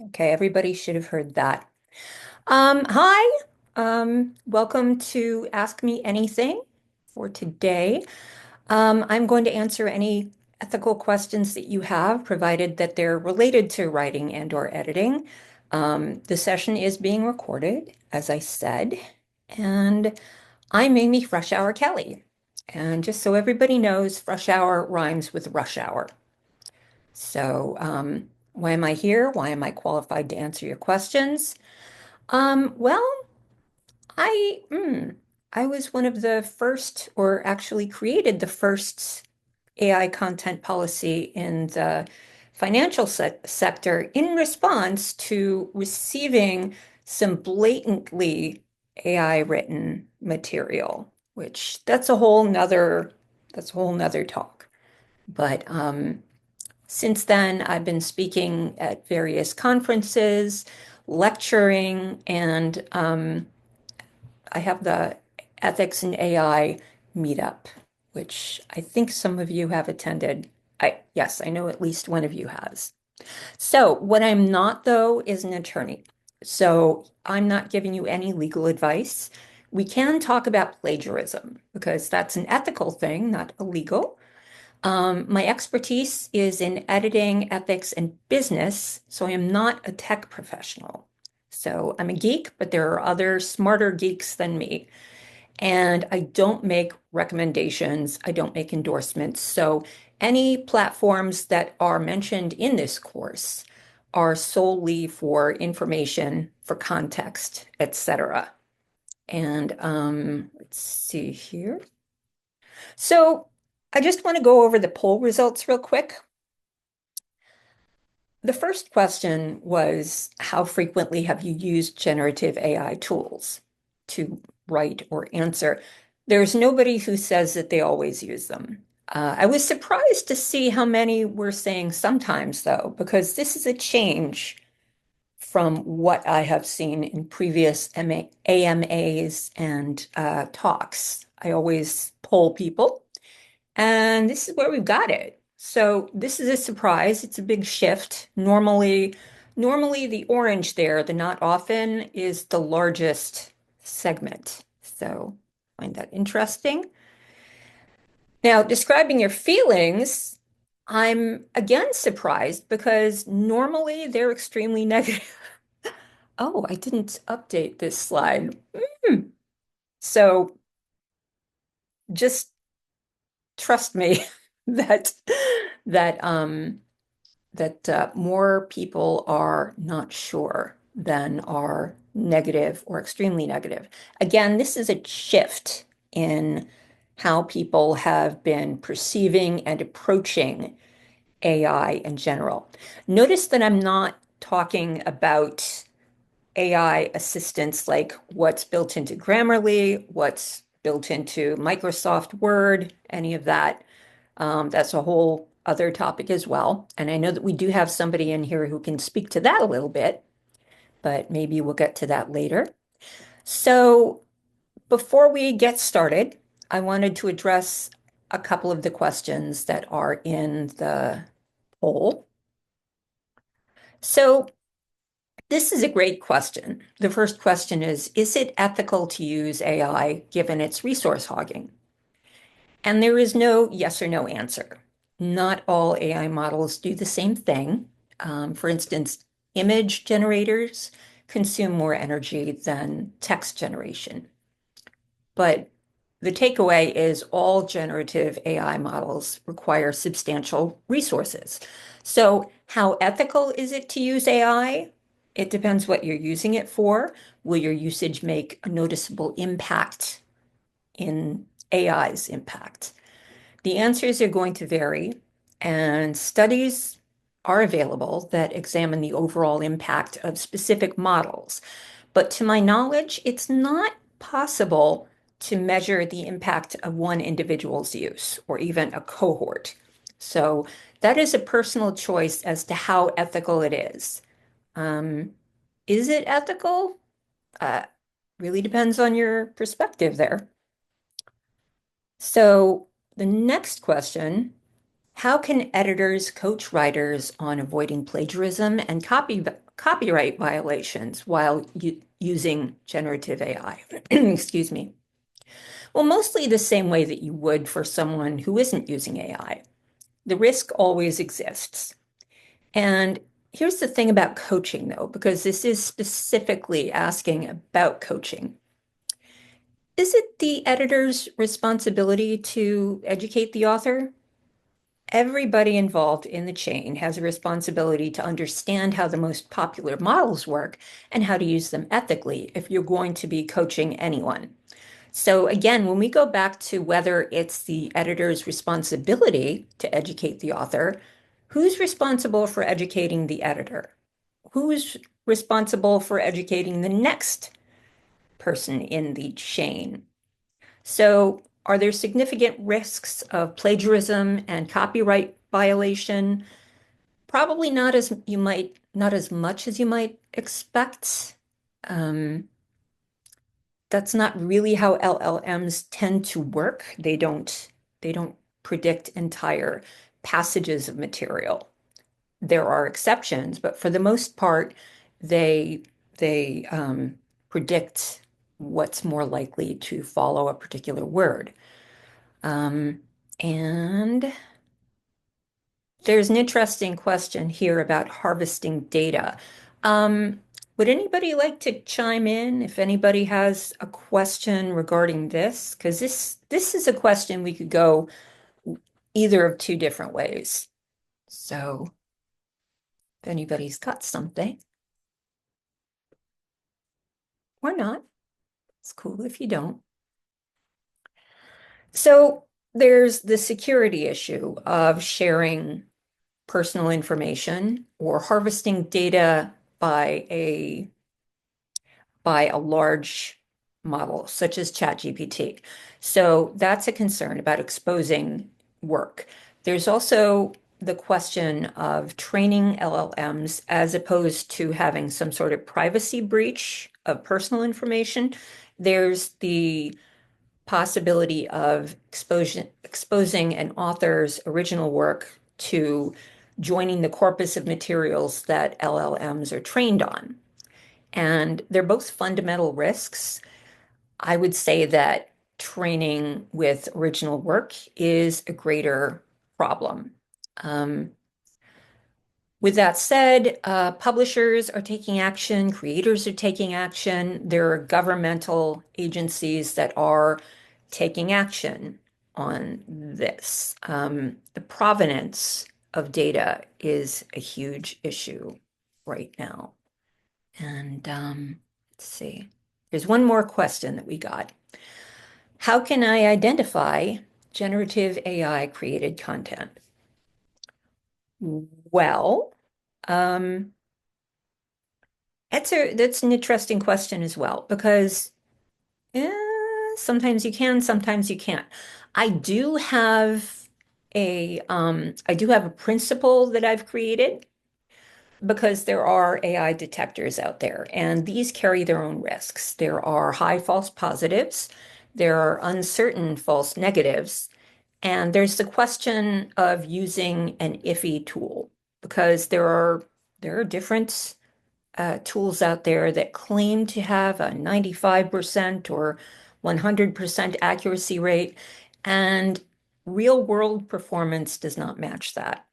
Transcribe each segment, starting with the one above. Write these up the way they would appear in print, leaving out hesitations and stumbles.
Okay, everybody should have heard that. Hi, welcome to Ask Me Anything for today. I'm going to answer any ethical questions that you have, provided that they're related to writing and or editing. The session is being recorded, as I said, and I'm Amy Frushour Kelly. And just so everybody knows, Frush Hour rhymes with rush hour. So, why am I here? Why am I qualified to answer your questions? Well, I I was one of the first, or actually created the first AI content policy in the financial sector in response to receiving some blatantly AI written material, which that's a whole nother talk. But since then, I've been speaking at various conferences, lecturing, and I have the Ethics in AI meetup, which I think some of you have attended. Yes, I know at least one of you has. So, what I'm not, though, is an attorney. So, I'm not giving you any legal advice. We can talk about plagiarism because that's an ethical thing, not illegal. My expertise is in editing, ethics, and business, so I am not a tech professional. So I'm a geek, but there are other smarter geeks than me. And I don't make recommendations, I don't make endorsements. So any platforms that are mentioned in this course are solely for information, for context, etc. And let's see here. So I just want to go over the poll results real quick. The first question was, how frequently have you used generative AI tools to write or answer? There's nobody who says that they always use them. I was surprised to see how many were saying sometimes, though, because this is a change from what I have seen in previous AMAs and talks. I always poll people. And this is where we've got it. So this is a surprise. It's a big shift. Normally the orange there, the not often, is the largest segment. So find that interesting. Now, describing your feelings, I'm again surprised because normally they're extremely negative. Oh, I didn't update this slide. Hmm. So just trust me that that more people are not sure than are negative or extremely negative. Again, this is a shift in how people have been perceiving and approaching AI in general. Notice that I'm not talking about AI assistants like what's built into Grammarly, what's built into Microsoft Word, any of that. That's a whole other topic as well. And I know that we do have somebody in here who can speak to that a little bit, but maybe we'll get to that later. So before we get started, I wanted to address a couple of the questions that are in the poll. So this is a great question. The first question is it ethical to use AI given its resource hogging? And there is no yes or no answer. Not all AI models do the same thing. For instance, image generators consume more energy than text generation. But the takeaway is all generative AI models require substantial resources. So, how ethical is it to use AI? It depends what you're using it for. Will your usage make a noticeable impact in AI's impact? The answers are going to vary, and studies are available that examine the overall impact of specific models. But to my knowledge, it's not possible to measure the impact of one individual's use or even a cohort. So that is a personal choice as to how ethical it is. Um, is it ethical? Uh, really depends on your perspective there. So the next question, how can editors coach writers on avoiding plagiarism and copyright violations while using generative AI? Excuse me. Well, mostly the same way that you would for someone who isn't using AI. The risk always exists. And here's the thing about coaching, though, because this is specifically asking about coaching. Is it the editor's responsibility to educate the author? Everybody involved in the chain has a responsibility to understand how the most popular models work and how to use them ethically if you're going to be coaching anyone. So again, when we go back to whether it's the editor's responsibility to educate the author, who's responsible for educating the editor? Who's responsible for educating the next person in the chain? So are there significant risks of plagiarism and copyright violation? Probably not as much as you might expect. Um, that's not really how LLMs tend to work. They don't predict entire passages of material. There are exceptions, but for the most part, they they predict what's more likely to follow a particular word. Um, and there's an interesting question here about harvesting data. Um, would anybody like to chime in if anybody has a question regarding this? Because this is a question we could go either of two different ways. So if anybody's got something, or not, it's cool if you don't. So there's the security issue of sharing personal information or harvesting data by a large model such as ChatGPT. So that's a concern about exposing work. There's also the question of training LLMs as opposed to having some sort of privacy breach of personal information. There's the possibility of exposing an author's original work to joining the corpus of materials that LLMs are trained on. And they're both fundamental risks. I would say that training with original work is a greater problem. Um, with that said, publishers are taking action, creators are taking action. There are governmental agencies that are taking action on this. The provenance of data is a huge issue right now. And let's see, there's one more question that we got. How can I identify generative AI created content? Well, um, that's an interesting question as well, because eh, sometimes you can, sometimes you can't. I do have I do have a principle that I've created because there are AI detectors out there, and these carry their own risks. There are high false positives, there are uncertain false negatives, and there's the question of using an iffy tool because there are different tools out there that claim to have a 95% or 100% accuracy rate, and real world performance does not match that.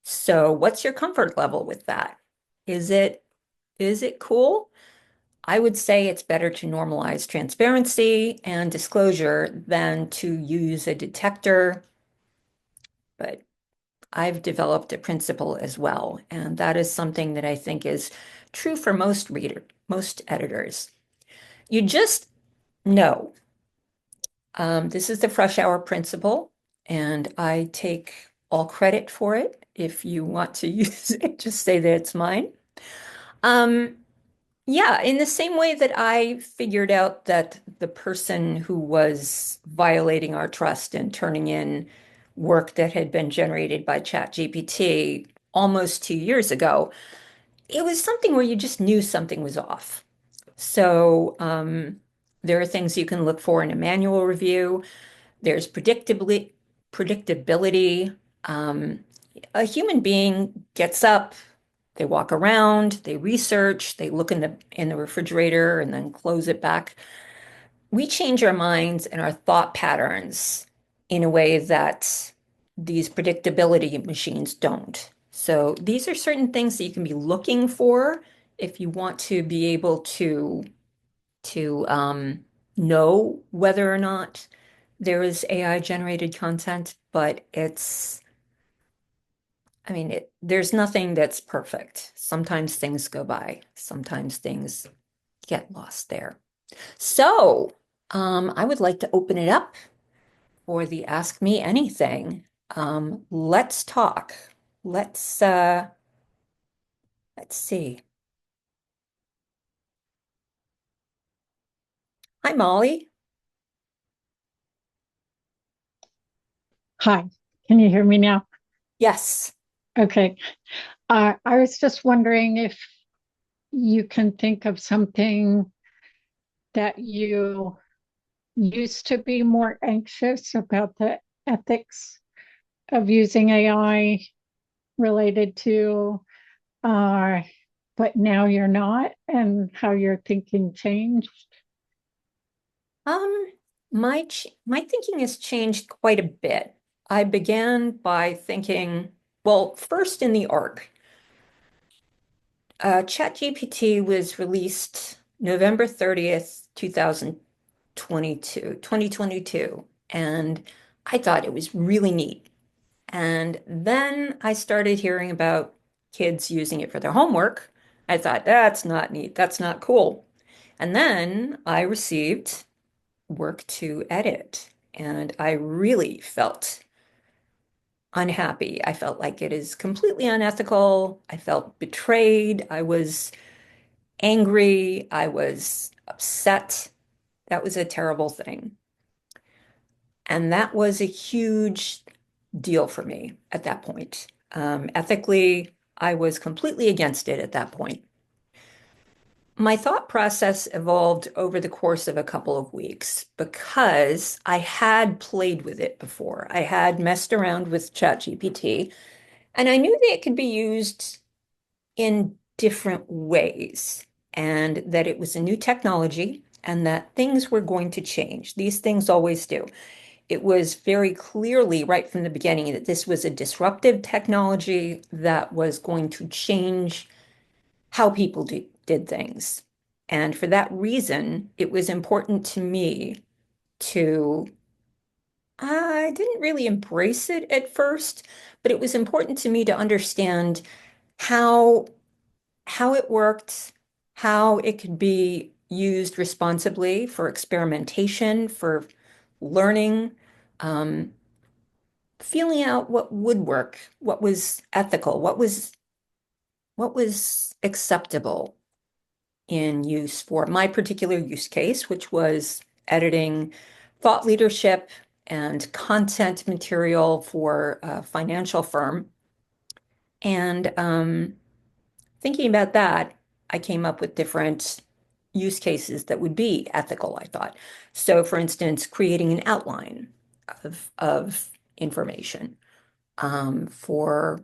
So what's your comfort level with that? Is it is it cool? I would say it's better to normalize transparency and disclosure than to use a detector, but I've developed a principle as well, and that is something that I think is true for most editors. You just know. This is the Frushour principle, and I take all credit for it. If you want to use it, just say that it's mine. Um, yeah, in the same way that I figured out that the person who was violating our trust and turning in work that had been generated by ChatGPT almost 2 years ago, it was something where you just knew something was off. So there are things you can look for in a manual review. There's predictability. Um, a human being gets up, They walk around, they research, they look in the refrigerator and then close it back. We change our minds and our thought patterns in a way that these predictability machines don't. So these are certain things that you can be looking for if you want to be able to know whether or not there is AI generated content, but I mean, there's nothing that's perfect. Sometimes things go by, sometimes things get lost there. So, I would like to open it up for the Ask Me Anything. Let's talk. Let's uh, let's see. Hi, Molly. Hi, can you hear me now? Yes. Okay. I was just wondering if you can think of something that you used to be more anxious about the ethics of using AI related to, uh, but now you're not, and how your thinking changed. Um, my thinking has changed quite a bit. I began by thinking, well, first in the arc. ChatGPT was released November 30th, 2022, and I thought it was really neat. And then I started hearing about kids using it for their homework. I thought, that's not neat, that's not cool. And then I received work to edit, and I really felt unhappy. I felt like it is completely unethical. I felt betrayed. I was angry. I was upset. That was a terrible thing. And that was a huge deal for me at that point. Ethically, I was completely against it at that point. My thought process evolved over the course of a couple of weeks because I had played with it before. I had messed around with ChatGPT, and I knew that it could be used in different ways, and that it was a new technology and that things were going to change. These things always do. It was very clearly right from the beginning that this was a disruptive technology that was going to change how people did things. And for that reason, it was important to me to, I didn't really embrace it at first, but it was important to me to understand how how it worked, how it could be used responsibly for experimentation, for learning, um, feeling out what would work, what was ethical, what was acceptable in use for my particular use case, which was editing thought leadership and content material for a financial firm. And thinking about that, I came up with different use cases that would be ethical, I thought. So, for instance, creating an outline of information for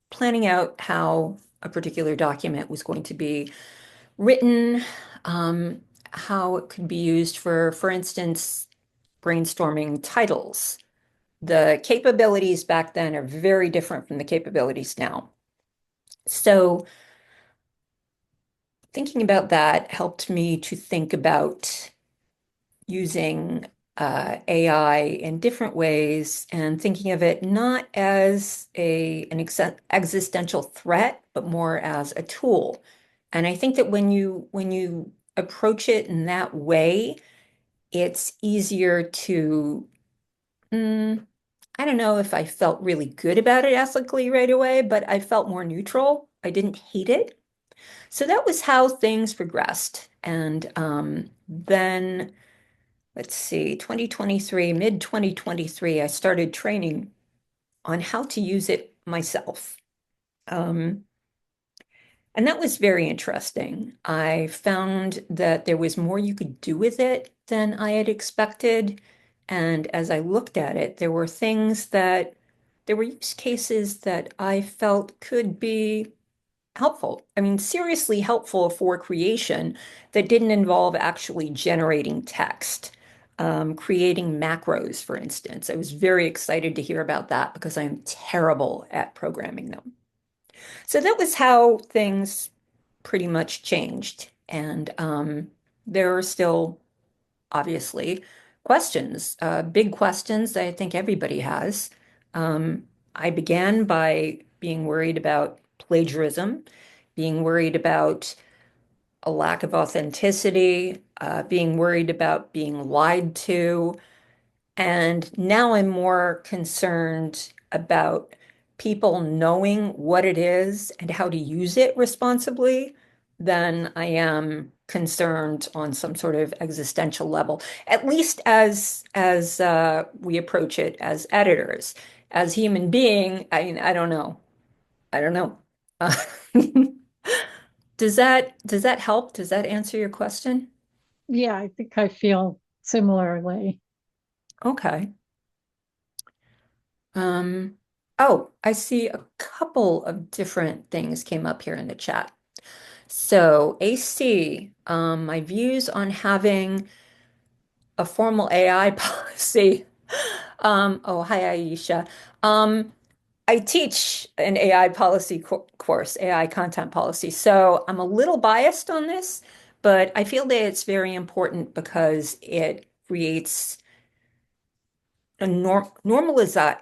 planning out how a particular document was going to be written, um, how it could be used for instance, brainstorming titles. The capabilities back then are very different from the capabilities now. So, thinking about that helped me to think about using AI in different ways and thinking of it not as an existential threat, but more as a tool. And I think that when you approach it in that way, it's easier to, mm, I don't know if I felt really good about it ethically right away, but I felt more neutral. I didn't hate it. So that was how things progressed. And then, let's see, 2023, mid 2023, I started training on how to use it myself. Um, and that was very interesting. I found that there was more you could do with it than I had expected. And as I looked at it, there were use cases that I felt could be helpful. I mean, seriously helpful for creation that didn't involve actually generating text, creating macros, for instance. I was very excited to hear about that because I'm terrible at programming them. So that was how things pretty much changed. And there are still, obviously, questions, big questions that I think everybody has. Um, I began by being worried about plagiarism, being worried about a lack of authenticity, being worried about being lied to. And now I'm more concerned about people knowing what it is and how to use it responsibly than I am concerned on some sort of existential level, at least as we approach it as editors. As human being, I mean, I don't know. I don't know. Uh, does that help? Does that answer your question? Yeah, I think I feel similarly. Okay. Um, oh, I see a couple of different things came up here in the chat. So, AC, my views on having a formal AI policy. Oh, hi, Aisha. Um, I teach an AI policy course, AI content policy. So I'm a little biased on this, but I feel that it's very important because it creates a normalize I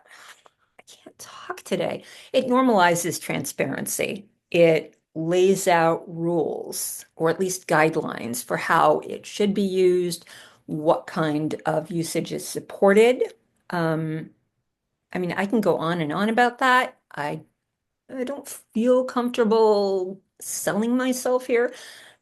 can't talk today. It normalizes transparency. It lays out rules, or at least guidelines, for how it should be used, what kind of usage is supported. Um, I mean, I can go on and on about that. I don't feel comfortable selling myself here.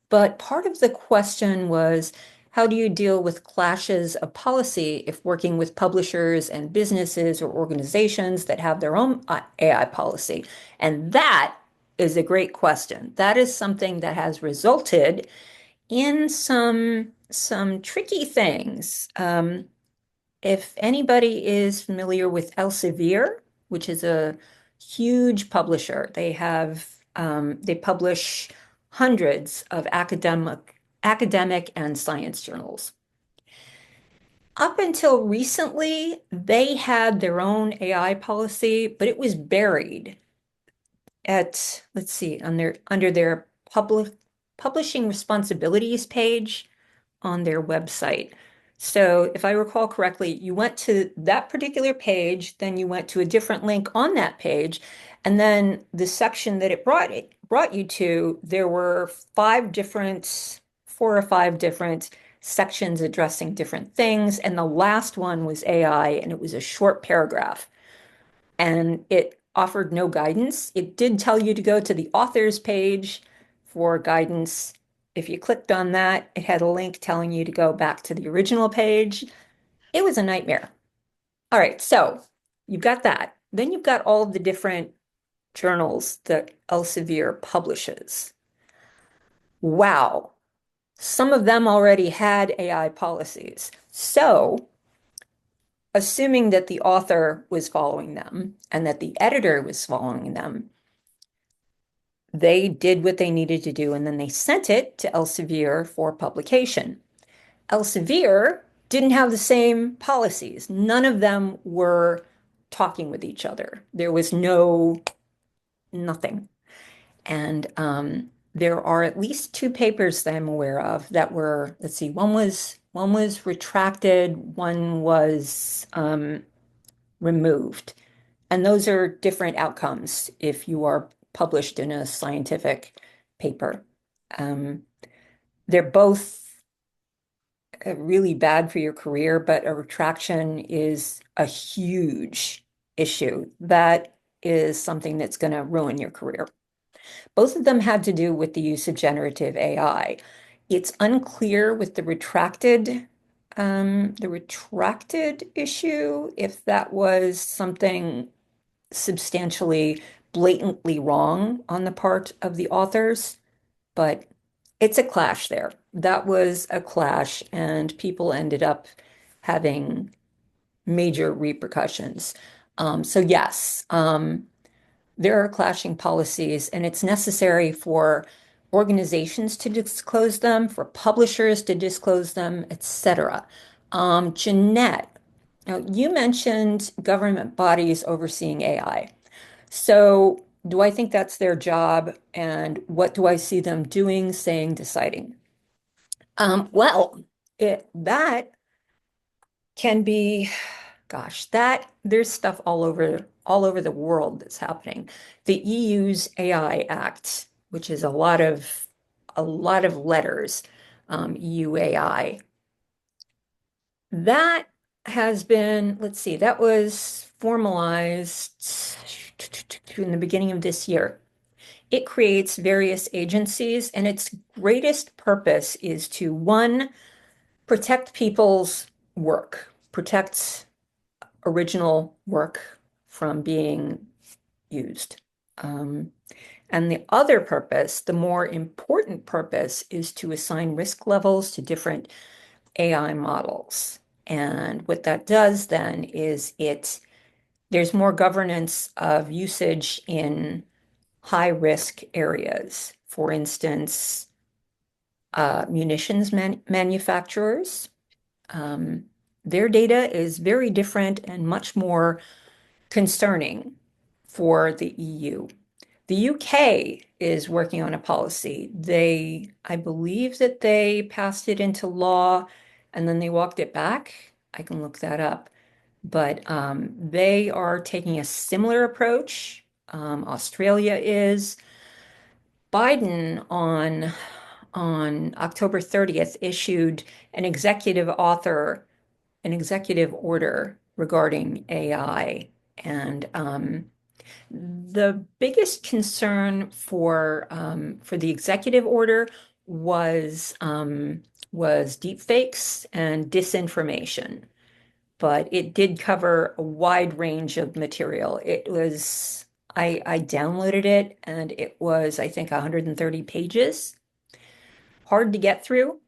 But part of the question was, how do you deal with clashes of policy if working with publishers and businesses or organizations that have their own AI policy? And that is a great question. That is something that has resulted in some tricky things. If anybody is familiar with Elsevier, which is a huge publisher, they publish hundreds of academic and science journals. Up until recently, they had their own AI policy, but it was buried at, let's see, on their under their publishing responsibilities page on their website. So if I recall correctly, you went to that particular page, then you went to a different link on that page, and then the section that it brought you to, there were four or five different sections addressing different things, and the last one was AI, and it was a short paragraph and it offered no guidance. It did tell you to go to the author's page for guidance. If you clicked on that, it had a link telling you to go back to the original page. It was a nightmare. All right, so you've got that. Then you've got all of the different journals that Elsevier publishes. Wow, some of them already had AI policies. So, assuming that the author was following them and that the editor was following them, they did what they needed to do, and then they sent it to Elsevier for publication. Elsevier didn't have the same policies. None of them were talking with each other. There was nothing. And there are at least two papers that I'm aware of that were, let's see, one was retracted, one was removed. And those are different outcomes if you are published in a scientific paper. Um, they're both really bad for your career, but a retraction is a huge issue. That is something that's going to ruin your career. Both of them had to do with the use of generative AI. It's unclear with the retracted issue, if that was something substantially, blatantly wrong on the part of the authors, but it's a clash there. That was a clash, and people ended up having major repercussions. So yes, there are clashing policies, and it's necessary for organizations to disclose them, for publishers to disclose them, etc. Jeanette, now you mentioned government bodies overseeing AI. So, do I think that's their job? And what do I see them doing, saying, deciding? Well, that can be, gosh, that there's stuff all over the world that's happening. The EU's AI Act, which is a lot of letters, EU AI, that has been, let's see, that was formalized in the beginning of this year. It creates various agencies, and its greatest purpose is to, one, protect people's work, protect original work from being used. Um, and the other purpose, the more important purpose, is to assign risk levels to different AI models. And what that does then is there's more governance of usage in high risk areas. For instance, munitions manufacturers. Um, their data is very different and much more concerning for the EU. The UK is working on a policy. I believe that they passed it into law and then they walked it back. I can look that up. But they are taking a similar approach. Australia is. Biden on October 30th issued an an executive order regarding AI. And the biggest concern for the executive order was was deepfakes and disinformation, but it did cover a wide range of material. I downloaded it and it was, I think, 130 pages, hard to get through.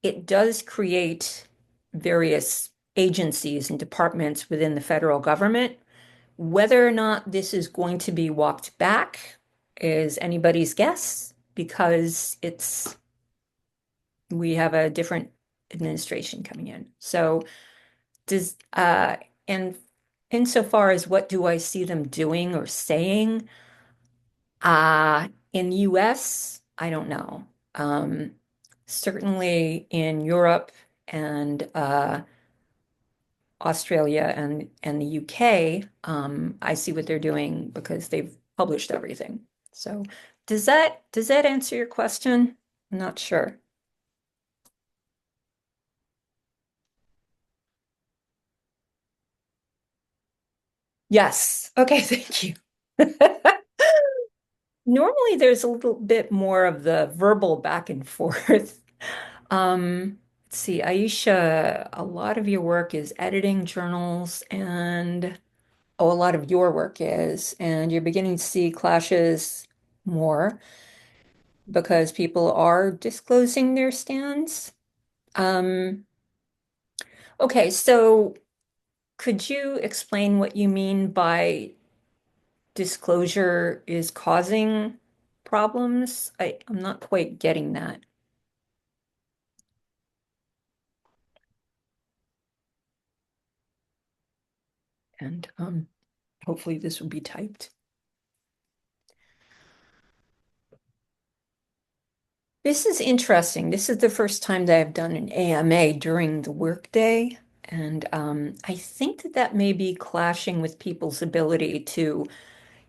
It does create various agencies and departments within the federal government. Whether or not this is going to be walked back is anybody's guess because we have a different administration coming in. So does and insofar as what do I see them doing or saying? In the US, I don't know. Um, Certainly in Europe and Australia and the UK, I see what they're doing because they've published everything. So does that answer your question? I'm not sure. Yes. Okay, thank you. Normally there's a little bit more of the verbal back and forth. Let's see, Aisha, a lot of your work is editing journals and oh, a lot of your work is, and you're beginning to see clashes more because people are disclosing their stands. Um, okay, so could you explain what you mean by disclosure is causing problems? I'm not quite getting that. And hopefully this will be typed. This is interesting. This is the first time that I've done an AMA during the workday. And I think that that may be clashing with people's ability to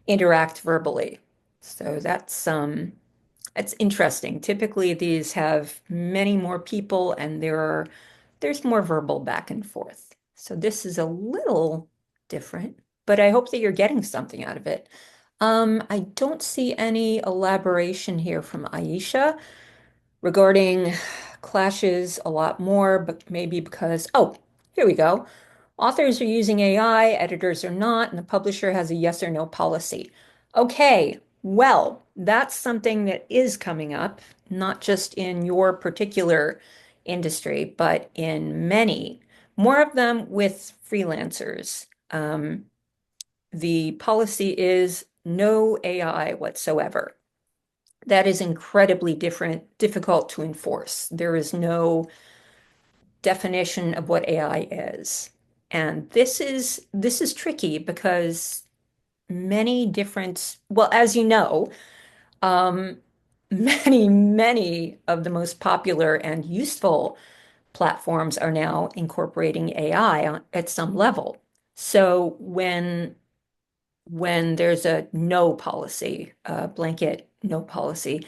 interact verbally. So that's interesting. Typically, these have many more people and there's more verbal back and forth. So this is a little different, but I hope that you're getting something out of it. I don't see any elaboration here from Aisha regarding clashes a lot more, but maybe because, oh, here we go. Authors are using AI, editors are not, and the publisher has a yes or no policy. Okay, well, that's something that is coming up, not just in your particular industry, but in many, more of them with freelancers. The policy is no AI whatsoever. That is incredibly difficult to enforce. There is no definition of what AI is. And this is tricky because many different, well, as you know, um, many of the most popular and useful platforms are now incorporating AI at some level. So when there's a no policy, a blanket no policy,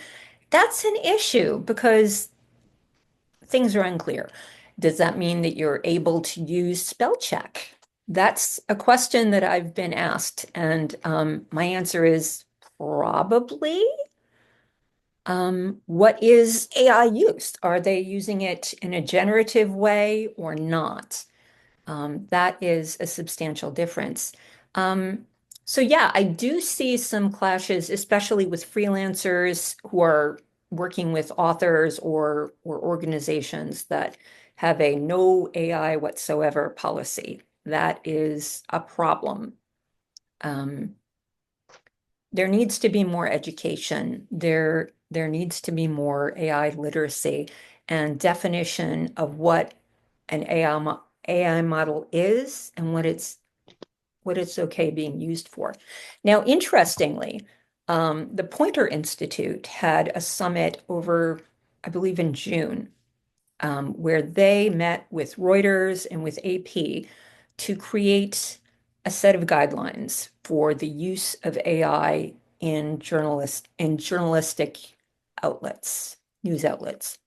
that's an issue because things are unclear. Does that mean that you're able to use spell check? That's a question that I've been asked, and my answer is probably. What is AI used? Are they using it in a generative way or not? That is a substantial difference. Um, so yeah, I do see some clashes, especially with freelancers who are working with authors or organizations that have a no AI whatsoever policy. That is a problem. Um, there needs to be more education. There needs to be more AI literacy and definition of what an AI model is and what it's okay being used for. Now, interestingly, the Poynter Institute had a summit over, I believe, in June, where they met with Reuters and with AP to create a set of guidelines for the use of AI in journalistic outlets, news outlets.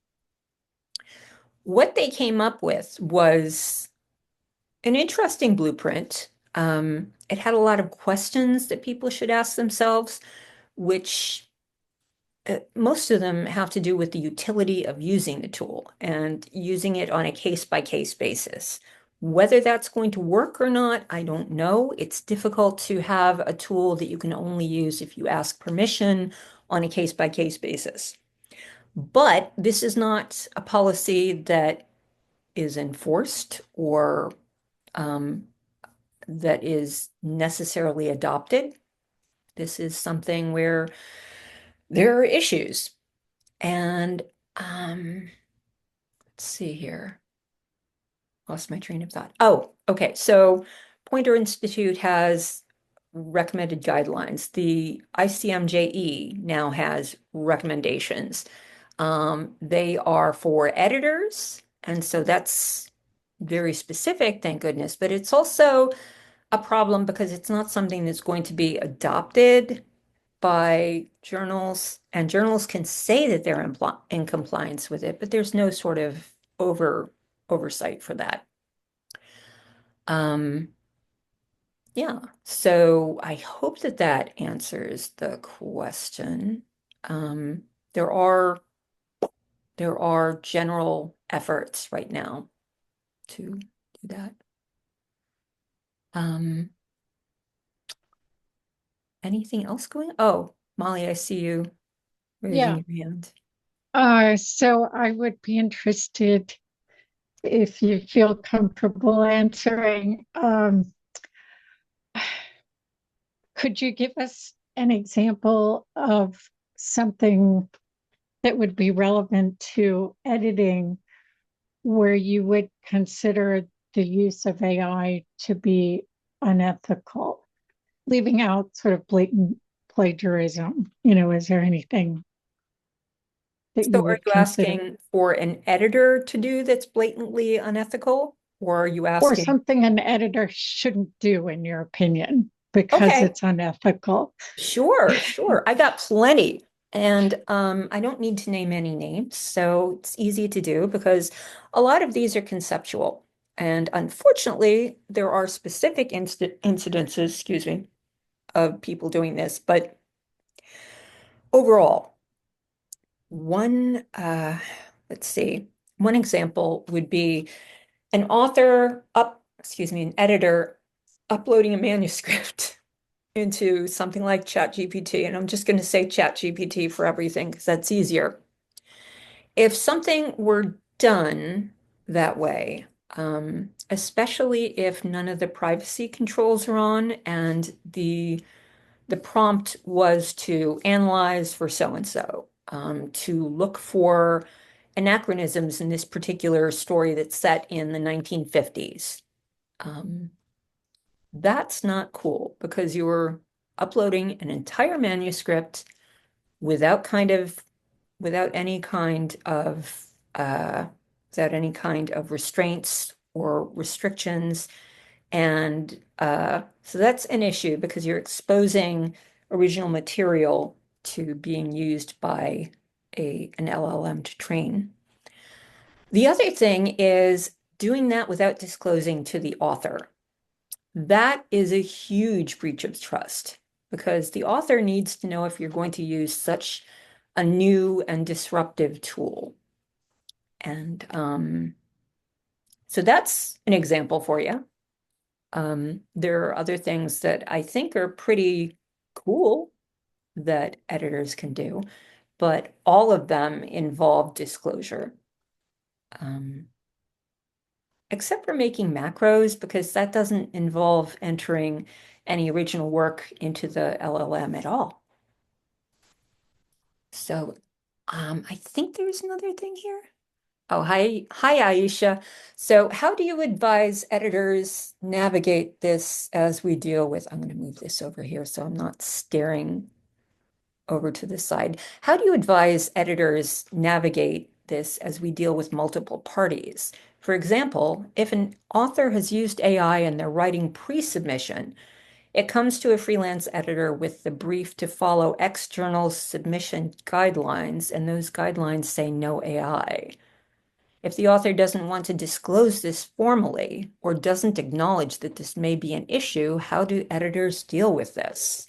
What they came up with was an interesting blueprint. It had a lot of questions that people should ask themselves, which most of them have to do with the utility of using the tool and using it on a case-by-case basis. Whether that's going to work or not, I don't know. It's difficult to have a tool that you can only use if you ask permission on a case-by-case basis. But this is not a policy that is enforced or um, that is necessarily adopted. This is something where there are issues. And let's see here. Lost my train of thought. Oh, okay. So Poynter Institute has recommended guidelines. The ICMJE now has recommendations. They are for editors, and so that's very specific, thank goodness. But it's also a problem because it's not something that's going to be adopted by journals, and journals can say that they're in compliance with it, but there's no sort of oversight for that. Um, yeah, so I hope that that answers the question. Um, there are there are general efforts right now to do that. Um, anything else going? Oh, Molly, I see you Yeah. raising your hand. So I would be interested if you feel comfortable answering. Could you give us an example of something that would be relevant to editing where you would consider the use of AI to be unethical, leaving out sort of blatant plagiarism? Is there anything that So you are would you consider? asking for an editor to do that's blatantly unethical? Or are you Or asking, something an editor shouldn't do, in your opinion, because okay, it's unethical? sure, sure. I got plenty. And I don't need to name any names, so it's easy to do because a lot of these are conceptual. And unfortunately, there are specific incidences, excuse me, of people doing this. But overall, one, let's see, one example would be an excuse me, an editor uploading a manuscript into something like ChatGPT, and I'm just going to say ChatGPT for everything because that's easier. If something were done that way, especially if none of the privacy controls are on and the the prompt was to analyze for so-and-so, to look for anachronisms in this particular story that's set in the 1950s. Um, that's not cool because you're uploading an entire manuscript without kind of without any kind of uh, without any kind of restraints or restrictions. And so that's an issue because you're exposing original material to being used by an LLM to train. The other thing is doing that without disclosing to the author. That is a huge breach of trust because the author needs to know if you're going to use such a new and disruptive tool. And so that's an example for you. There are other things that I think are pretty cool that editors can do, but all of them involve disclosure. Um, except for making macros, because that doesn't involve entering any original work into the LLM at all. So I think there's another thing here. Oh, hi, Aisha. So how do you advise editors navigate this as we deal with, I'm going to move this over here so I'm not staring over to the side. How do you advise editors navigate this as we deal with multiple parties? For example, if an author has used AI in their writing pre-submission, it comes to a freelance editor with the brief to follow external submission guidelines, and those guidelines say no AI. If the author doesn't want to disclose this formally or doesn't acknowledge that this may be an issue, how do editors deal with this?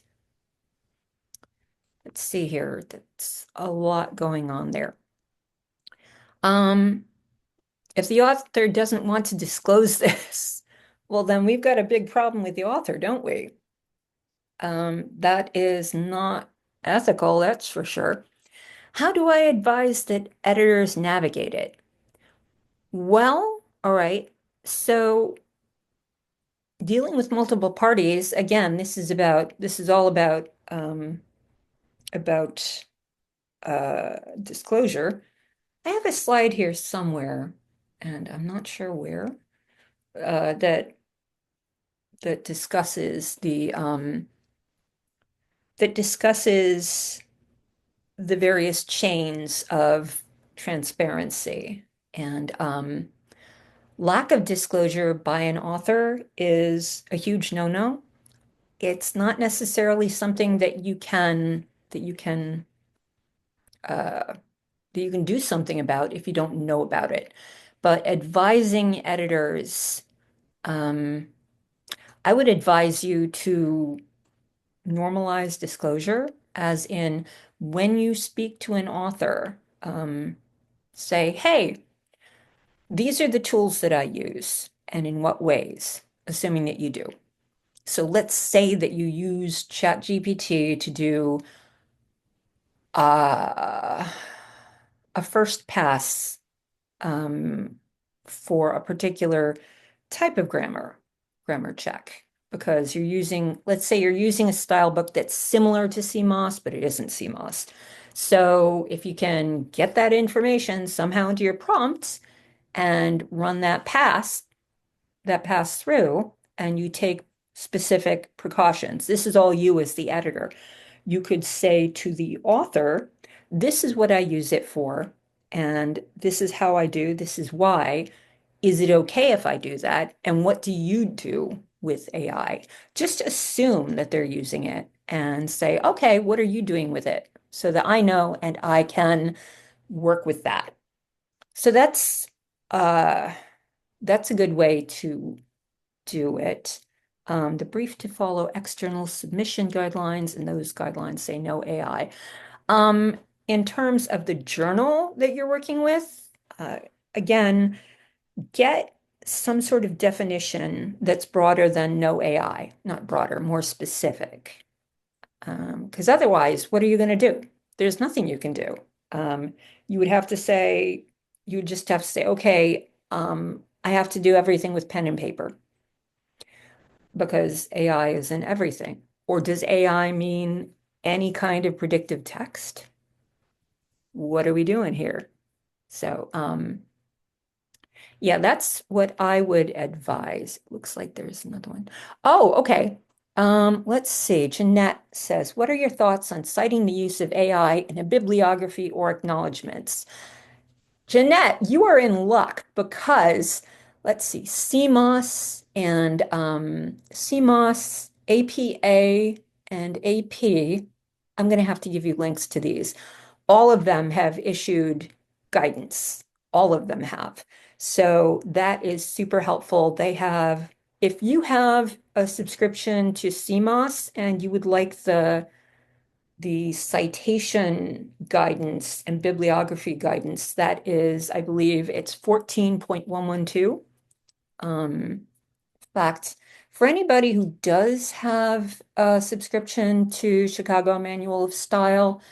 Let's see here. That's a lot going on there. Um, if the author doesn't want to disclose this, well, then we've got a big problem with the author, don't we? That is not ethical, that's for sure. How do I advise that editors navigate it? Well, all right. So dealing with multiple parties, again, this is all about disclosure. I have a slide here somewhere, and I'm not sure where, that discusses the various chains of transparency. And lack of disclosure by an author is a huge no-no. It's not necessarily something uh, that you can do something about if you don't know about it. But advising editors, um, I would advise you to normalize disclosure, as in when you speak to an author, say, hey, these are the tools that I use and in what ways, assuming that you do. So let's say that you use ChatGPT to do uh, a first pass um, for a particular type of grammar check, because you're using, let's say you're using a style book that's similar to CMOS, but it isn't CMOS. So if you can get that information somehow into your prompts and run that pass through, and you take specific precautions. This is all you as the editor. You could say to the author, this is what I use it for, and this is how I do, this is why. Is it okay if I do that? And what do you do with AI? Just assume that they're using it and say, okay, what are you doing with it? So that I know and I can work with that. So uh that's a good way to do it. The brief to follow external submission guidelines, and those guidelines say no AI. Um, in terms of the journal that you're working with, again, get some sort of definition that's broader than no AI, not broader, more specific. Because otherwise, what are you going to do? There's nothing you can do. Um, you would have to say, you would just have to say, okay, I have to do everything with pen and paper because AI is in everything. Or does AI mean any kind of predictive text? What are we doing here? So, yeah, that's what I would advise. Looks like there's another one. Oh, okay. Let's see. Jeanette says, what are your thoughts on citing the use of AI in a bibliography or acknowledgments? Jeanette, you are in luck because let's see, CMOS and CMOS, APA, and AP. I'm going to have to give you links to these. All of them have issued guidance. All of them have. So that is super helpful. They have, if you have a subscription to CMOS and you would like the citation guidance and bibliography guidance, that is, I believe it's 14.112. In fact, for anybody who does have a subscription to Chicago Manual of Style,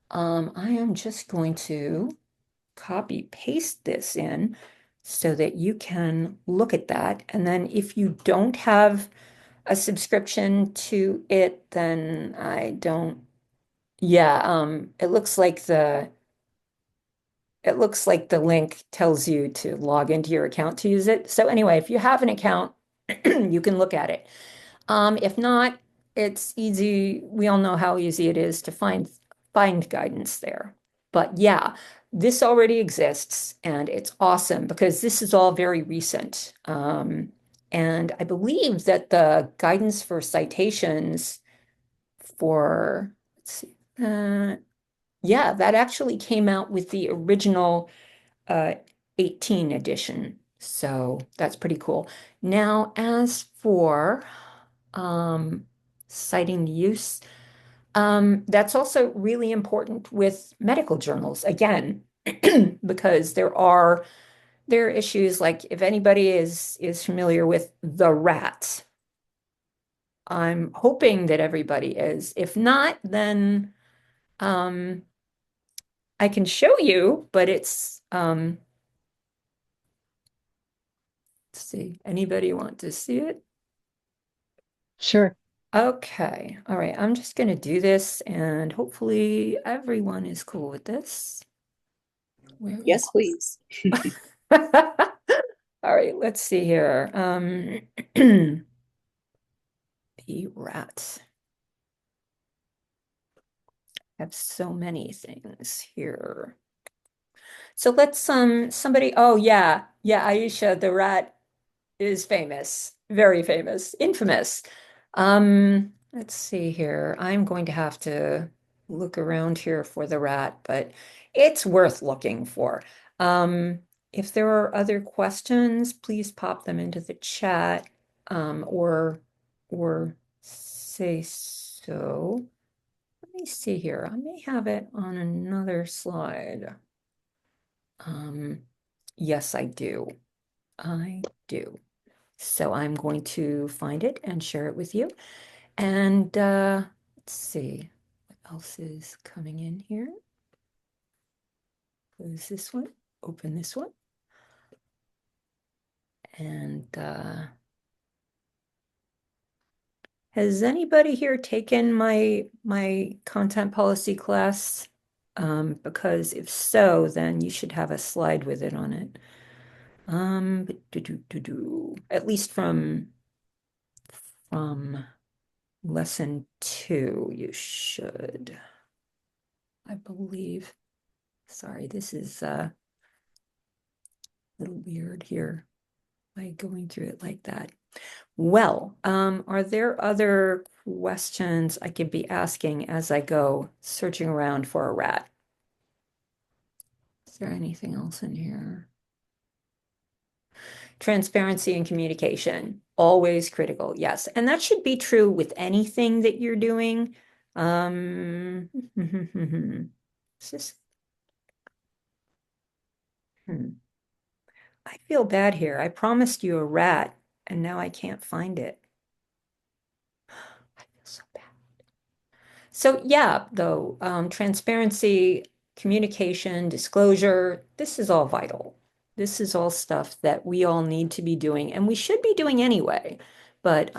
I am just going to copy paste this in so that you can look at that. And then if you don't have a subscription to it, then I don't. Yeah, it looks like the link tells you to log into your account to use it. So anyway, if you have an account, you can look at it. If not, it's easy. We all know how easy it is to find guidance there. But yeah, this already exists and it's awesome because this is all very recent. And I believe that the guidance for citations for, let's see, yeah, that actually came out with the original uh, 18 edition. So that's pretty cool. Now, as for um, citing use, that's also really important with medical journals, again, because there are issues like if anybody is familiar with the rat. I'm hoping that everybody is. If not, then um, I can show you, but it's let's see. Anybody want to see it? Sure. Okay. All right. I'm just going to do this and hopefully everyone is cool with this. Where is Yes, please. All right, let's see here. The rats have so many things here. So let's somebody, oh yeah, yeah, Aisha, the rat is famous, very famous, infamous. Let's see here. I'm going to have to look around here for the rat, but it's worth looking for. Um, if there are other questions, please pop them into the chat, or say so. Let me see here. I may have it on another slide. Um, yes, I do. I do. So I'm going to find it and share it with you. And let's see what else is coming in here. Close this one, open this one. And has anybody here taken my content policy class? Because if so, then you should have a slide with it on it. At least from lesson 2, you should, I believe. Sorry, this is a little weird here by going through it like that. Well, are there other questions I could be asking as I go searching around for a rat? Is there anything else in here? Transparency and communication, always critical. Yes, and that should be true with anything that you're doing. Is this, hmm. I feel bad here. I promised you a rat, and now I can't find it. I feel so bad. So yeah, though, transparency, communication, disclosure, this is all vital. This is all stuff that we all need to be doing, and we should be doing anyway. But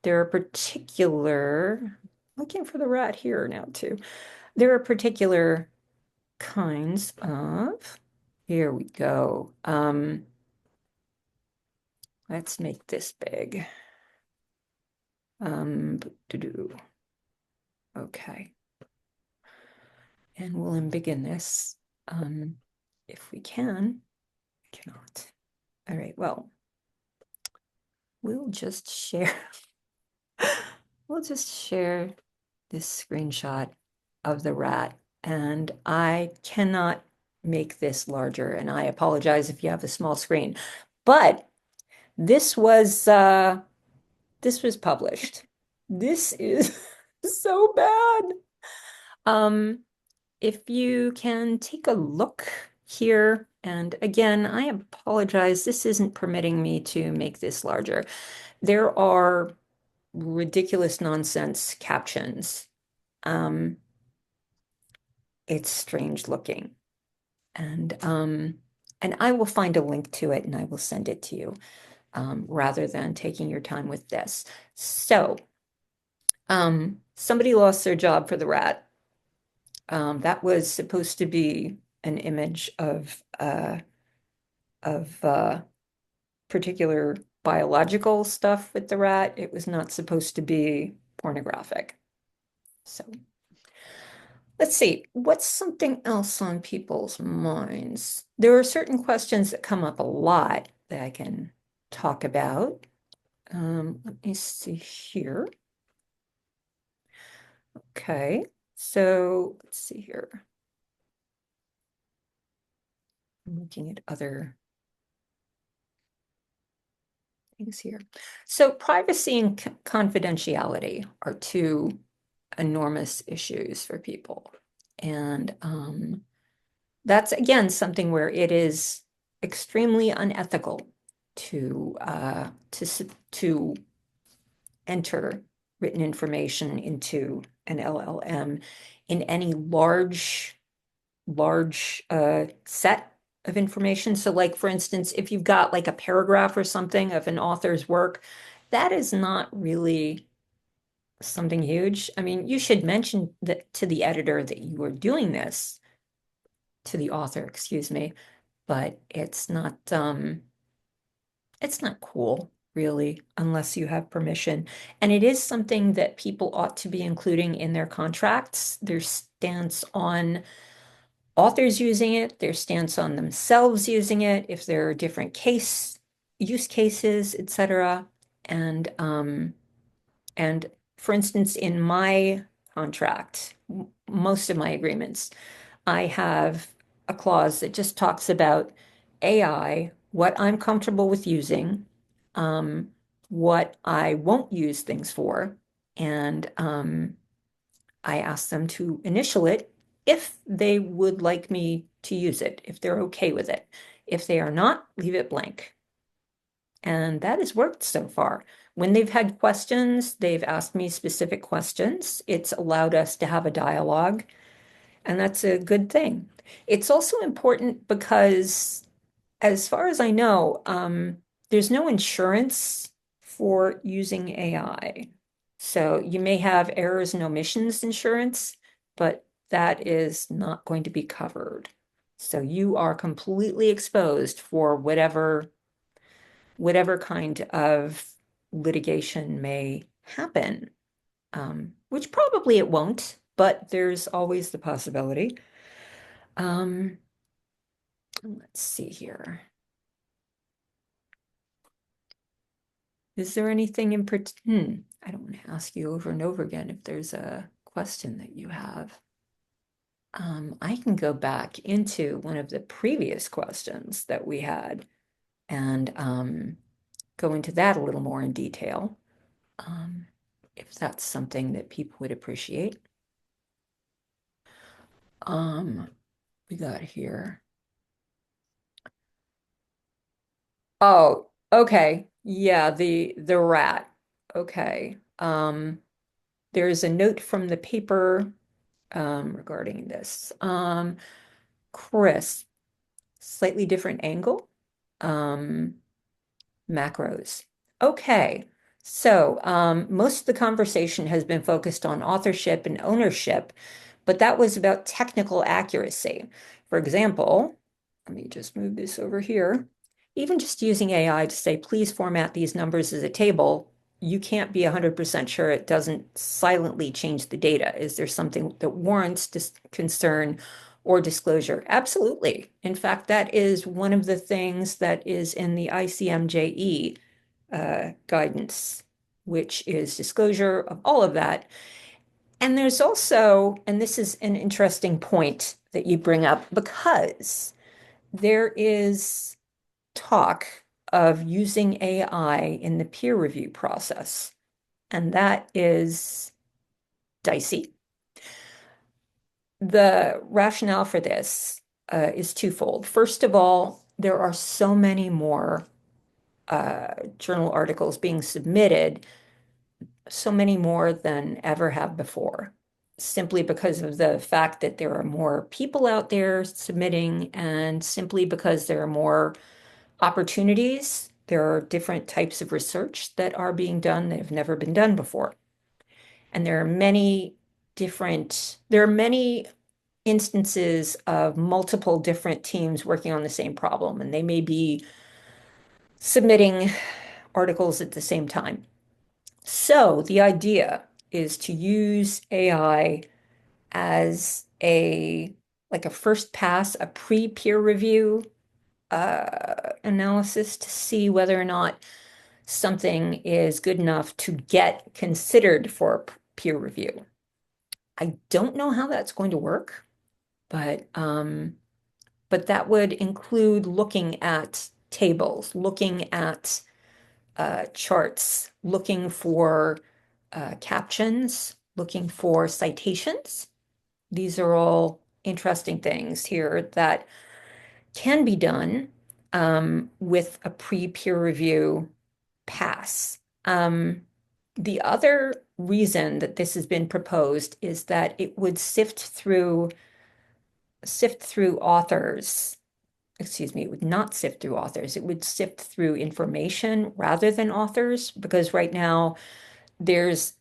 there are particular, looking for the rat here now too. There are particular kinds of, here we go. Let's make this big. Do okay. And we'll embiggen this. If we can, cannot. All right, well, we'll just share, we'll just share this screenshot of the rat. And I cannot make this larger, and I apologize if you have a small screen. But this was published. This is so bad. Um, if you can take a look here, and again, I apologize, this isn't permitting me to make this larger. There are ridiculous nonsense captions. Um, it's strange looking. And I will find a link to it and I will send it to you, rather than taking your time with this. So, somebody lost their job for the rat. That was supposed to be an image of particular biological stuff with the rat. It was not supposed to be pornographic. So let's see, what's something else on people's minds? There are certain questions that come up a lot that I can talk about. Let me see here. Okay, so let's see here. I'm looking at other things here. So privacy and confidentiality are two enormous issues for people. And that's again something where it is extremely unethical to enter written information into an LLM in any large set of information. So like, for instance, if you've got like a paragraph or something of an author's work, that is not really something huge. I mean, you should mention that to the editor that you are doing this, to the author, excuse me, but it's not cool, really, unless you have permission. And it is something that people ought to be including in their contracts, their stance on authors using it, their stance on themselves using it, if there are different use cases, etc. And for instance, in my contract, most of my agreements, I have a clause that just talks about AI, what I'm comfortable with using, um, what I won't use things for, and I ask them to initial it if they would like me to use it, if they're okay with it. If they are not, leave it blank. And that has worked so far. When they've had questions, they've asked me specific questions. It's allowed us to have a dialogue, and that's a good thing. It's also important because, as far as I know, there's no insurance for using AI. So you may have errors and omissions insurance, but that is not going to be covered. So you are completely exposed for whatever kind of litigation may happen, which probably it won't, but there's always the possibility. Um, let's see here. Is there anything in particular? I don't want to ask you over and over again if there's a question that you have. I can go back into one of the previous questions that we had and go into that a little more in detail, um, if that's something that people would appreciate. Um, we got here. Oh, okay. Yeah, the rat. Okay. There's a note from the paper regarding this. Chris, slightly different angle. Um, Macros. Okay. So, most of the conversation has been focused on authorship and ownership, but that was about technical accuracy. For example, let me just move this over here. Even just using AI to say, please format these numbers as a table, you can't be 100% sure it doesn't silently change the data. Is there something that warrants concern or disclosure? Absolutely. In fact, that is one of the things that is in the ICMJE guidance, which is disclosure of all of that. And there's also, and this is an interesting point that you bring up, because there is talk of using AI in the peer review process, and that is dicey. The rationale for this is twofold. First of all, there are so many more journal articles being submitted, so many more than ever have before, simply because of the fact that there are more people out there submitting, and simply because there are more opportunities. There are different types of research that are being done that have never been done before. And there are many instances of multiple different teams working on the same problem, and they may be submitting articles at the same time. So the idea is to use AI as a first pass, a pre-peer review analysis to see whether or not something is good enough to get considered for peer review. I don't know how that's going to work, but that would include looking at tables, looking at charts, looking for captions, looking for citations. These are all interesting things here that can be done with a pre-peer review pass. The other reason that this has been proposed is that it would sift through authors. Excuse me, it would not sift through authors. It would sift through information rather than authors, because right now there's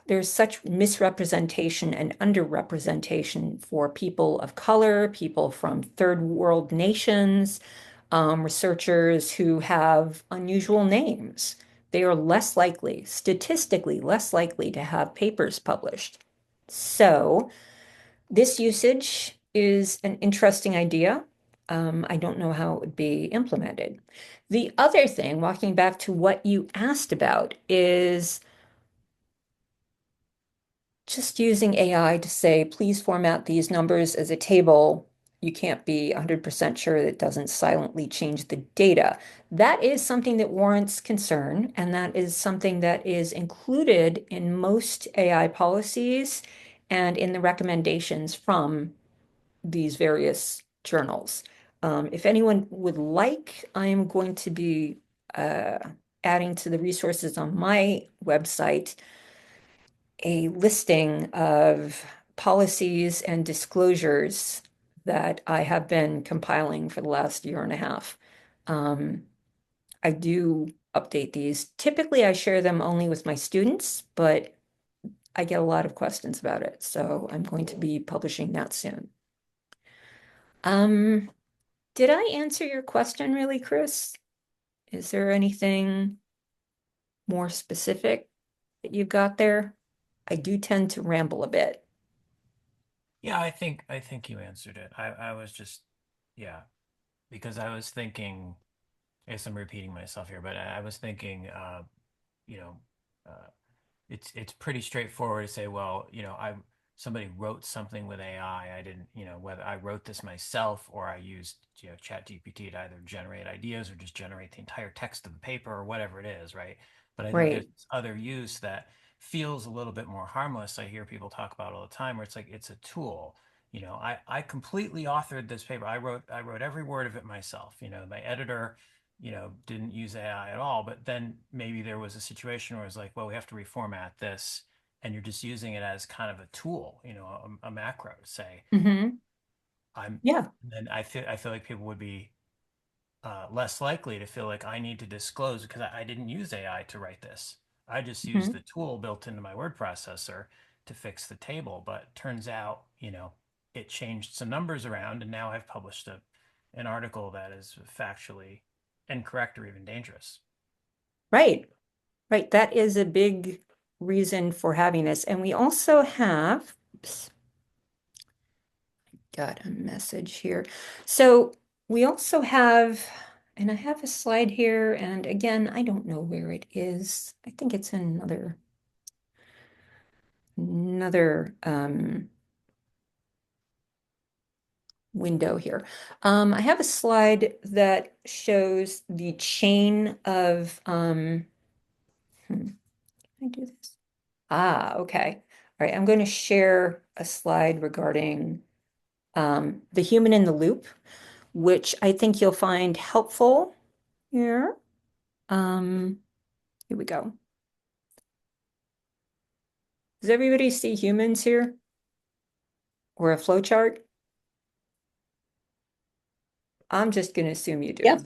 there's such misrepresentation and underrepresentation for people of color, people from third world nations, researchers who have unusual names. They are less likely, statistically less likely to have papers published. So this usage is an interesting idea. I don't know how it would be implemented. The other thing, walking back to what you asked about, is just using AI to say, please format these numbers as a table. You can't be 100% sure that it doesn't silently change the data. That is something that warrants concern, and that is something that is included in most AI policies and in the recommendations from these various journals. If anyone would like, I am going to be uh, adding to the resources on my website a listing of policies and disclosures that I have been compiling for the last year and a half. Um, I do update these. Typically, I share them only with my students, but I get a lot of questions about it, so I'm going to be publishing that soon. Um, did I answer your question really, Chris? Is there anything more specific that you've got there? I do tend to ramble a bit. Yeah, I think you answered it. I was just yeah, because I was thinking, I guess I'm repeating myself here, but I was thinking you know, uh it's pretty straightforward to say, well, I somebody wrote something with AI. I didn't, whether I wrote this myself or I used, Chat GPT to either generate ideas or just generate the entire text of the paper or whatever it is, right? But I think there's Right. this other use that feels a little bit more harmless. I hear people talk about all the time where it's like it's a tool. I completely authored this paper. I wrote every word of it myself. My editor didn't use AI at all. But then maybe there was a situation where it's like, well, we have to reformat this, and you're just using it as kind of a tool, a macro to say, Hmm. I'm. Yeah. And then I feel like people would be less likely to feel like I need to disclose because I didn't use AI to write this. I just used Mhm. the tool built into my word processor to fix the table. But turns out, it changed some numbers around, and now I've published an article that is factually incorrect or even dangerous. Right, right. That is a big reason for having this. And we also have, oops, got a message here. So we also have, and I have a slide here, and again, I don't know where it is. I think it's in another window here. I have a slide that shows the chain of, can I do this? Ah, okay. All right, I'm going to share a slide regarding the human in the loop, which I think you'll find helpful here. Um, Here we go. Does everybody see humans here or a flow chart? I'm just going to assume you do. Yep,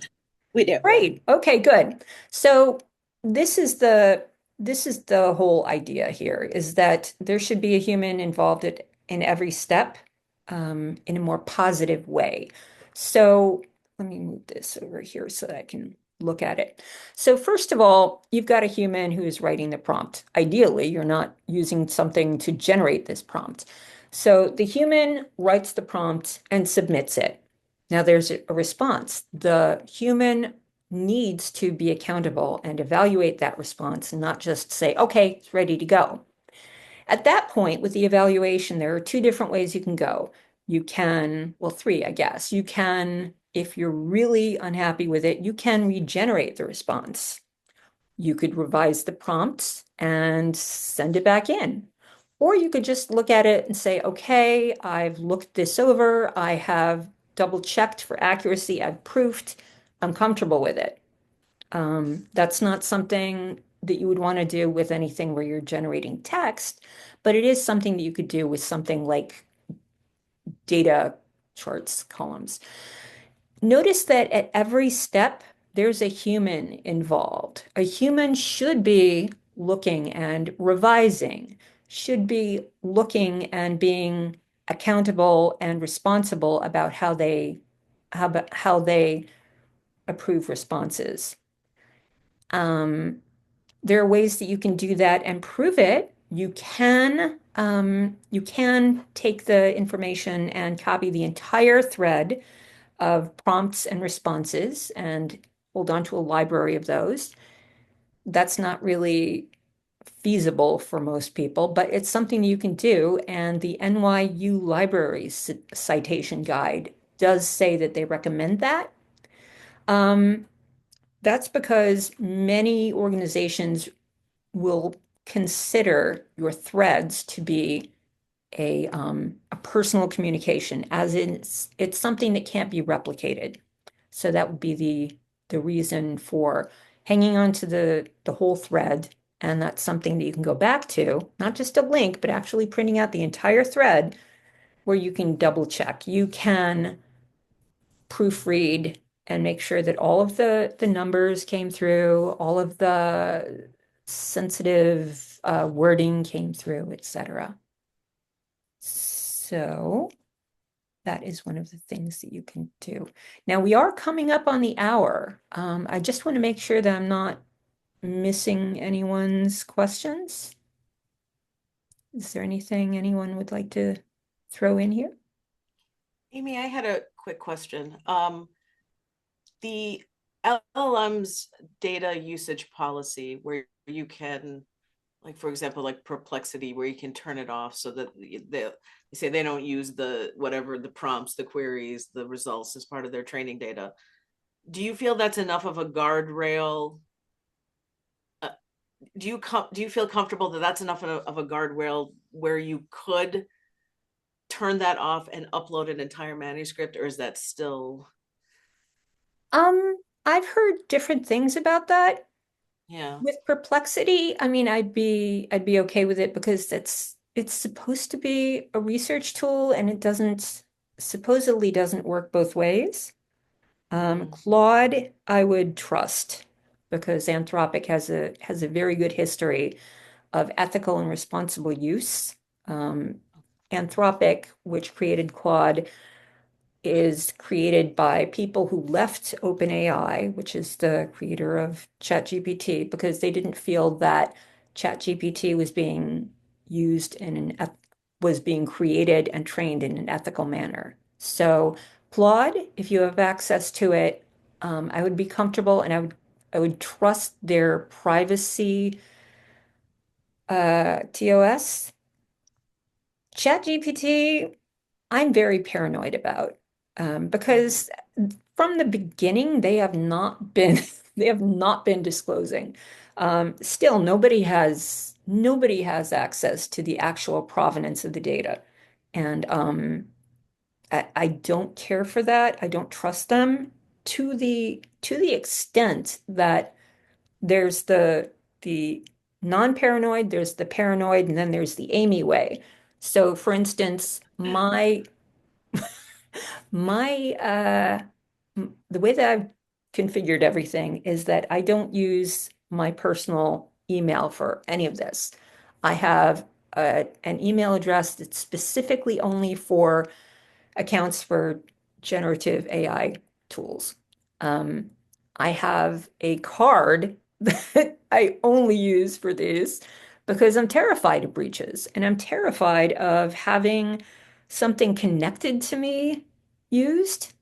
we do. Great. Okay, good. So this is the this is the whole idea here is that there should be a human involved in every step in a more positive way. So let me move this over here so that I can look at it. So first of all, you've got a human who is writing the prompt. Ideally, you're not using something to generate this prompt. So the human writes the prompt and submits it. Now there's a response. The human needs to be accountable and evaluate that response and not just say, okay, it's ready to go. At that point, with the evaluation, there are two different ways you can go. You can, well, three, I guess. You can, if you're really unhappy with it, you can regenerate the response. You could revise the prompts and send it back in. Or you could just look at it and say, okay, I've looked this over. I have double checked for accuracy. I've proofed. I'm comfortable with it. That's not something that you would want to do with anything where you're generating text, but it is something that you could do with something like data charts, columns. Notice that at every step, there's a human involved. A human should be looking and revising, should be looking and being accountable and responsible about how they approve responses. Um, there are ways that you can do that and prove it. You can take the information and copy the entire thread of prompts and responses and hold on to a library of those. That's not really feasible for most people, but it's something you can do. And the NYU Library Citation Guide does say that they recommend that. Um, that's because many organizations will consider your threads to be a personal communication, as in it's something that can't be replicated. So that would be the reason for hanging on to the whole thread, and that's something that you can go back to, not just a link, but actually printing out the entire thread where you can double check. You can proofread and make sure that all of the numbers came through, all of the sensitive wording came through, etc. So that is one of the things that you can do. Now we are coming up on the hour. I just want to make sure that I'm not missing anyone's questions. Is there anything anyone would like to throw in here? Amy, I had a quick question. The LLM's data usage policy, where you can, like, for example, like Perplexity, where you can turn it off so that they say they don't use the whatever the prompts, the queries, the results as part of their training data. Do you feel that's enough of a guardrail? Uh, do you feel comfortable that that's enough of a guardrail where you could turn that off and upload an entire manuscript, or is that still? I've heard different things about that. Yeah. With Perplexity, I mean, I'd be okay with it because it's supposed to be a research tool and it doesn't supposedly doesn't work both ways. Mhm. Claude, I would trust because Anthropic has a very good history of ethical and responsible use. Um, Anthropic, which created Claude, is created by people who left OpenAI, which is the creator of ChatGPT, because they didn't feel that ChatGPT was being used was being created and trained in an ethical manner. So Claude, if you have access to it, I would be comfortable and I would trust their privacy TOS. ChatGPT, I'm very paranoid about Mhm. because from the beginning they have not been they have not been disclosing. Still, nobody has access to the actual provenance of the data, and I don't care for that. I don't trust them to the extent that there's the non-paranoid, there's the paranoid, and then there's the Amy way. So, for instance, the way that I've configured everything is that I don't use my personal email for any of this. I have an email address that's specifically only for accounts for generative AI tools. Um, I have a card that I only use for these because I'm terrified of breaches and I'm terrified of having something connected to me used.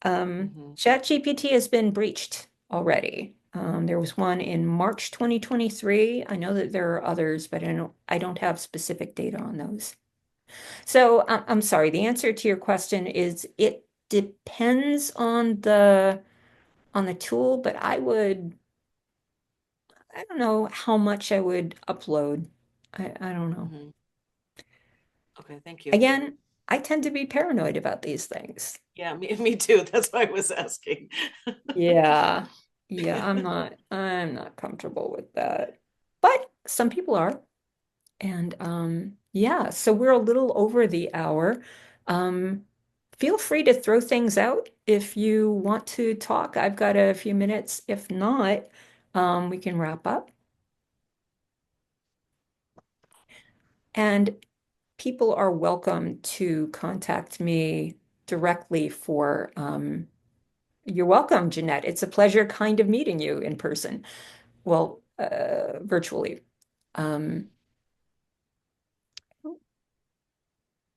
Mhm. ChatGPT has been breached already. There was one in March 2023. I know that there are others, but I don't have specific data on those. So I'm sorry, the answer to your question is it depends on the tool, but I don't know how much I would upload. I don't know. Mhm. Okay, thank you. Again, I tend to be paranoid about these things. Yeah, me too. That's why I was asking. Yeah. Yeah, I'm not comfortable with that. But some people are. And yeah, so we're a little over the hour. Um, Feel free to throw things out if you want to talk. I've got a few minutes. If not, we can wrap up. And people are welcome to contact me directly for you're welcome, Jeanette. It's a pleasure kind of meeting you in person. Well, virtually. Um,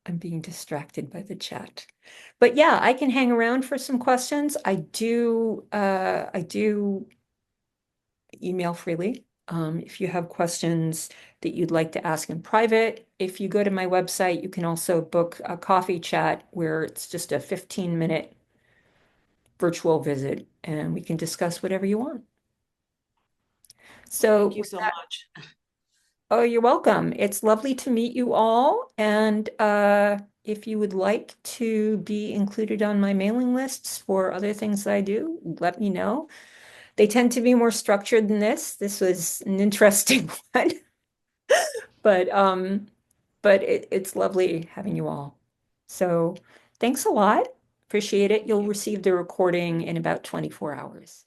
I'm being distracted by the chat. But yeah, I can hang around for some questions. I do email freely. If you have questions that you'd like to ask in private, if you go to my website, you can also book a coffee chat where it's just a 15-minute virtual visit and we can discuss whatever you want. So Thank you with so that, much. oh, you're welcome. It's lovely to meet you all. And if you would like to be included on my mailing lists for other things that I do, let me know. They tend to be more structured than this. This was an interesting one, but it's lovely having you all. So thanks a lot. Appreciate it. Thank You'll you. receive the recording in about 24 hours.